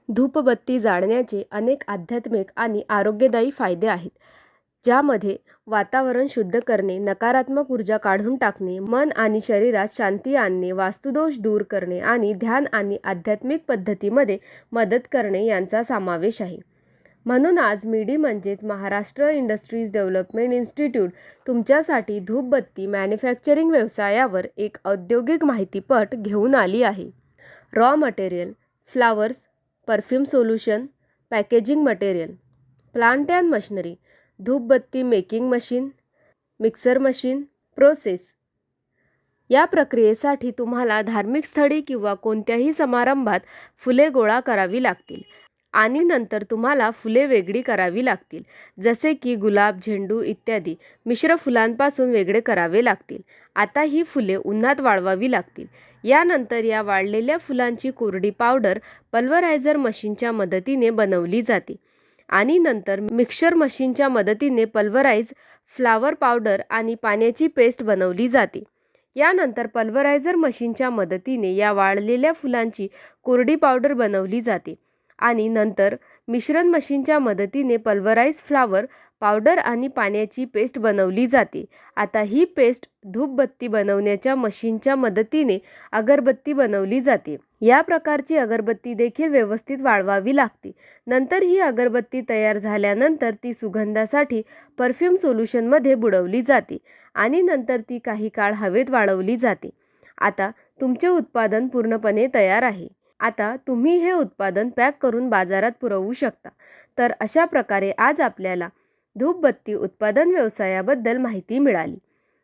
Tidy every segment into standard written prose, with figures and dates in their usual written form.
धूपबत्ती जाळण्याचे अनेक आध्यात्मिक आणि आरोग्यदायी फायदे आहेत, ज्यामध्ये वातावरण शुद्ध करणे, नकारात्मक ऊर्जा काढून टाकणे, मन आणि शरीरात शांती आणणे, वास्तुदोष दूर करणे आणि ध्यान आणि आध्यात्मिक पद्धतीमध्ये मदत करणे यांचा समावेश आहे. म्हणून आज मिडी म्हणजेच महाराष्ट्र इंडस्ट्रीज डेव्हलपमेंट इन्स्टिट्यूट तुमच्यासाठी धूपबत्ती मॅन्युफॅक्चरिंग व्यवसायावर एक औद्योगिक माहितीपट घेऊन आली आहे. Raw material, flowers, perfume solution, packaging material, plant and machinery, धूपबत्ती making machine, mixer machine, process. या प्रक्रियेसाठी तुम्हाला धार्मिक स्थळी किंवा कोणत्याही समारंभात फुले गोळा करावी लागतील आणि नंतर तुम्हाला फुले वेगळी करावी लागतील, जसे की गुलाब, झेंडू इत्यादी मिश्र फुलांपासून वेगळे करावे लागतील. आता ही फुले उन्हात वाळवावी लागतील. यानंतर या वाळलेल्या फुलांची कोरडी पावडर पल्वरायझर मशीनच्या मदतीने बनवली जाते आणि नंतर मिक्सर मशीनच्या मदतीने पल्वराइज फ्लावर पावडर आणि पाण्याची पेस्ट बनवली जाते. यानंतर पल्वरायझर मशीनच्या मदतीने या वाळलेल्या फुलांची कोरडी पावडर बनवली जाते आणि नंतर मिश्रण मशीनच्या मदतीने पल्वराइज फ्लावर पावडर आणि पाण्याची पेस्ट बनवली जाते. आता ही पेस्ट धूपबत्ती बनवण्याच्या मशीनच्या मदतीने अगरबत्ती बनवली जाते. या प्रकारची अगरबत्ती देखील व्यवस्थित वाळवावी लागते. नंतर ही अगरबत्ती तयार झाल्यानंतर ती सुगंधासाठी परफ्यूम सोल्युशनमध्ये बुडवली जाते आणि नंतर ती काही काळ हवेत वाळवली जाते. आता तुमचे उत्पादन पूर्णपणे तयार आहे. आता तुम्ही हे उत्पादन पॅक करून बाजारात पुरवू शकता. तर अशा प्रकारे आज आपल्याला धूपबत्ती उत्पादन व्यवसायाबद्दल माहिती मिळाली.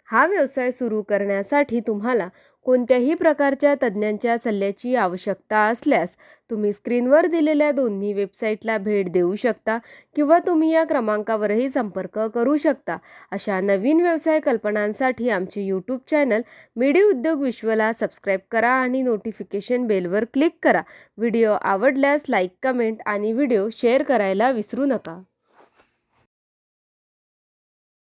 हा व्यवसाय सुरू करण्यासाठी तुम्हाला कोणत्याही प्रकारच्या तज्ज्ञांच्या सल्ल्याची आवश्यकता असल्यास तुम्ही स्क्रीनवर दिलेल्या दोन्ही वेबसाईटला भेट देऊ शकता किंवा तुम्ही या क्रमांकावरही संपर्क करू शकता. अशा नवीन व्यवसाय कल्पनांसाठी आमचे यूट्यूब चॅनल मिडी उद्योग विश्वला सबस्क्राईब करा आणि नोटिफिकेशन बेलवर क्लिक करा. व्हिडिओ आवडल्यास लाईक, कमेंट आणि व्हिडिओ शेअर करायला विसरू नका.